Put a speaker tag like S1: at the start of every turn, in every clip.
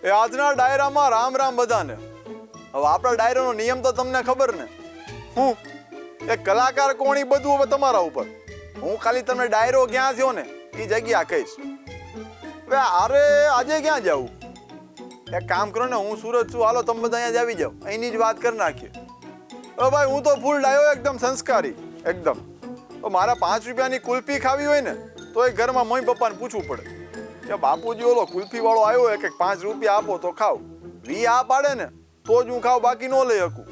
S1: એ આજના ડાયરામાં રામ રામ બધાને. હવે આપણા ડાયરાનો નિયમ તો તમને ખબર ને. હું એ કલાકાર કોણ એ બધું હવે તમારા ઉપર. હું ખાલી તમને ડાયરો ક્યાં થયો ને એ જગ્યા કહીશ. હવે અરે આજે ક્યાં જાવું? એક કામ કરો ને, હું સુરત છું, હાલો તમે બધા અહીંયા જ આવી જાઓ, અહીંની જ વાત કરી નાખીએ. હવે ભાઈ હું તો ફૂલ ડાયો, એકદમ સંસ્કારી એકદમ. તો મારા 5 રૂપિયાની કુલ્ફી ખાવી હોય ને તો એ ઘરમાં મમ્મી પપ્પાને પૂછવું પડે કે બાપુજી ઓલો કુલ્ફી વાળો આવ્યો એક 5 રૂપિયા આપો તો ખાવ. વી આ પાડે ને તો જ હું ખાવ, બાકી ન લઈ શકું.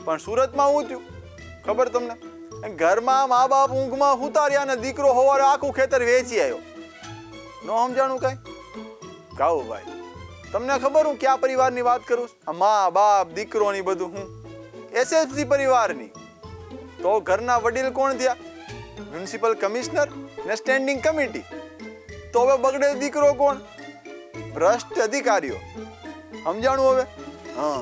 S1: પણ સુરતમાં હું થયું ખબર તમને? ઘરમાં મા બાપ ઊંઘમાં ઉતાર્યા ને દીકરો હોવારે આખું ખેતર વેચી આવ્યો. ન સમજાણું કઈ? ગાઓ ભાઈ, તમને ખબર હું ક્યાં પરિવારની વાત કરું? મા બાપ દીકરોની બધું. હું એસએફસી પરિવારની. તો ઘરના વડીલ કોણ થયા? મ્યુનિસિપલ કમિશનર ને સ્ટેન્ડિંગ કમિટી. તો હવે બગડે દીકરો કોણ? ભ્રષ્ટ અધિકારીઓ. સમજાણું હવે? હા.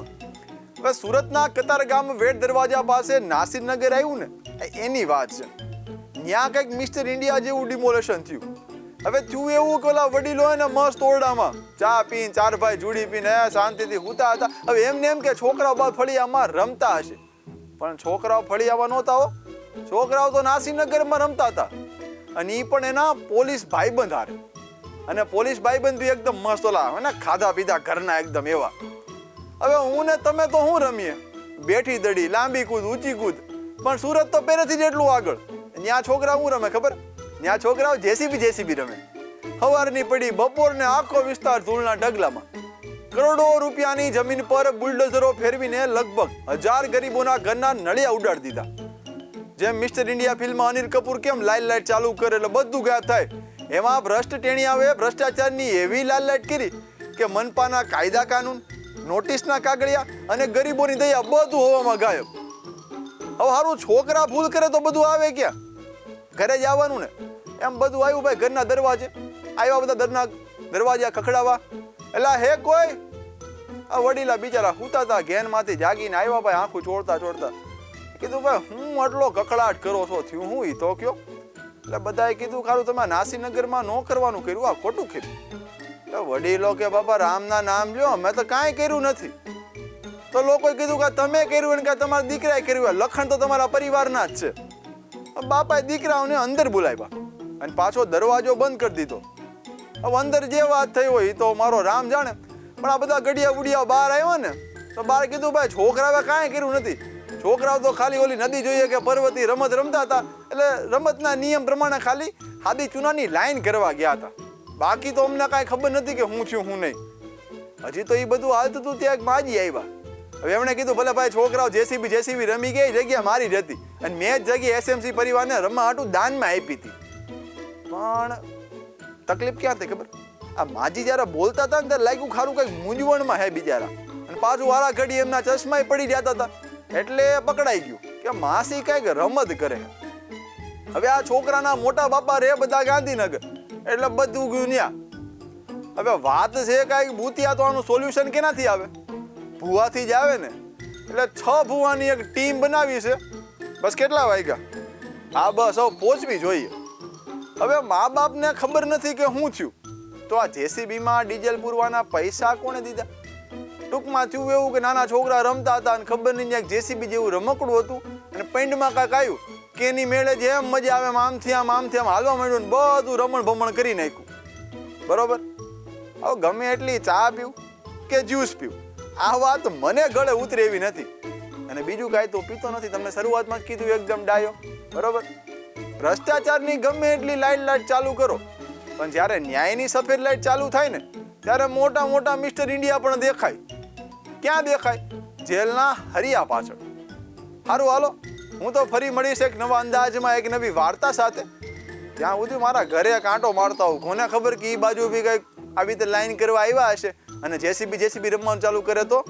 S1: હવે સુરતના કતારગામ વેટ દરવાજા પાસે નાસિરનગર આવ્યું ને એની વાત છે. ત્યાં કંઈક મિસ્ટર ઇન્ડિયા જેવું ડિમોલેશન થયું. હવે થયું એવું કે ઓલા વડીલો હોય ને મસ્ત ઓરડામાં ચા પીને 4 ભાઈ જુડી પીને શાંતિથી સૂતા હતા. હવે એમને એમ કે છોકરાઓ બાદ ફળિયામાં રમતા હશે, પણ છોકરાઓ ફળિયામાં નહોતા હો. છોકરાઓ તો નાસિરનગરમાં રમતા હતા, અને એ પણ એના પોલીસ ભાઈબંધ હારે. અને પોલીસ ભાઈબંધ બી એકદમ મસ્ત ઓલા હોય ને ખાધા પીધા ઘરના એકદમ એવા. હવે હું ને તમે તો હું રમીએ બેઠી દડી, લાંબી કૂદ, ઊંચી કૂદ. પણ સુરત તો પહેલેથી જ એટલું આગળ. ત્યાં છોકરા હું રમે ખબર? ત્યાં છોકરાઓ જેસીબી રમે. સવારની પડી બપોરને આખો વિસ્તાર ધૂળના ઢગલામાં. કરોડો રૂપિયાની જમીન પર બુલડોઝરો ફેરવીને લગભગ 1000 ગરીબોના ઘરના નળિયા ઉડાડી દીધા. જેમ મિસ્ટર ઇન્ડિયા ફિલ્મમાં અનિલ કપૂર કેમ લાઇટ ચાલુ કરે એટલે બધું ગાયબ થાય, એમાં ભ્રષ્ટ ટેણીયાઓએ ભ્રષ્ટાચારની એવી લાઇટ કરી કે મનપાના કાયદા કાનૂન, નોટિસના કાગળિયા અને ગરીબોની દયા બધું હોવામાં ગાયબ. હવે સારું છોકરા ભૂલ કરે તો બધું આવે ક્યાં? ઘરે જ આવવાનું ને. એમ બધું આવ્યું ભાઈ ઘરના દરવાજે. આવ્યા બધા ઘરના દરવાજા ખખડાવા. એટલે હે કોઈ? આ વડીલા બિચારા સૂતા હતા, ઘેનમાંથી જાગીને આવ્યા ભાઈ આંખું ચોળતા. કીધું ભાઈ હું આટલો કકડાટ કરો છો, થયું હું? ઈ તો કયો. એટલે બધાએ કીધું ખારું તમે નાસિરનગરમાં ન કરવાનું કર્યું, આ ખોટું કર્યું. વડીલો કે બાપા રામના નામ લ્યો, અમે તો કાંઈ કર્યું નથી. તો લોકોએ કીધું કે તમે કર્યું કે તમારા દીકરાએ કર્યું. લખણ તો તમારા પરિવારના જ છે. બાપાએ દીકરાઓને અંદર બોલાવ્યા અને પાછો દરવાજો બંધ કરી દીધો. હવે અંદર જે વાત થઈ હોય તો મારો રામ જાણે. પણ આ બધા ગડિયા ઉડિયા બહાર આવ્યા ને તો બહાર કીધું ભાઈ છોકરાએ કાંઈ કર્યું નથી. છોકરાઓ તો ખાલી ઓલી નદી જોઈએ કે પર્વતી રમત રમતા હતા, એટલે રમતના નિયમ પ્રમાણે ખાલી હાદી ચૂનાની લાઈન કરવા ગયા હતા. બાકી તો અમને કાંઈ ખબર નથી કે હું છું હું નહીં. હજી તો એ બધું હાલતું હતું ત્યાં એક માજી આવ્યા. હવે એમણે કીધું ભલે ભાઈ છોકરાઓ જેસીબી રમી ગઈ, જગ્યા મારી જ હતી અને મેં જ જગ્યા એસએમસી પરિવારને રમવા હાટું દાનમાં આપી હતી. પણ તકલીફ ક્યાં થઈ ખબર? આ માજી જયારે બોલતા હતા ને ત્યારે લાગ્યું ખારું કંઈક મૂંઝવણમાં હે બિચારા. અને પાછું વારા ઘડી એમના ચશ્માય પડી જતા હતા, એટલે પકડાઈ ગયું કે માસી કંઈક રમત કરે. હવે આ છોકરાના મોટા બાપા રે બધા ગાંધીનગર, એટલે બધું ગયું ન્યા. હવે વાત છે કાંઈક ભૂતિયા, તો આનું સોલ્યુશન કેનાથી આવે? ભૂવાથી જ આવે ને. એટલે 6 ભૂવાની એક ટીમ બનાવી છે. બસ કેટલા વાગ્યા? હા બસ હવે પહોંચવી જોઈએ. હવે મા બાપને ખબર નથી કે શું થયું, તો આ જેસીબીમાં ડીઝલ પૂરવાના પૈસા કોણે દીધા? ટૂંકમાં થયું એવું કે નાના છોકરા રમતા હતા અને ખબર નહીં ક્યાંક જેસીબી જેવું રમકડું હતું અને પેન્ડમાં કાંઈક આવ્યું કે એની મેળે જેમ મજા આવે આમથી આમ હાલવા માંડ્યું ને બધું રમણ ભમણ કરી નાખ્યું. બરોબર? હવે ગમે એટલી ચા પીવું કે જ્યુસ પીવું, આ વાત મને ગળે ઉતરે એવી નથી. અને બીજું કાંઈ તો પીતો નથી, તમને શરૂઆતમાં જ કીધું એકદમ ડાયો. બરોબર? ભ્રષ્ટાચારની ગમે એટલી લાઈટ ચાલુ કરો, પણ જ્યારે ન્યાયની સફેદ લાઈટ ચાલુ થાય ને ત્યારે મોટા મિસ્ટર ઇન્ડિયા પણ દેખાય. ક્યાં દેખાય? જેલના હરિયા પાછળ. સારું હાલો, હું તો ફરી મળીશ એક નવા અંદાજમાં એક નવી વાર્તા સાથે. ત્યાં સુધી મારા ઘરે કાંટો મારતા હોઉં, કોને ખબર કે એ બાજુ બી કંઈક આવી રીતે લાઈન કરવા આવ્યા હશે અને જેસીબી રમવાનું ચાલુ કરે તો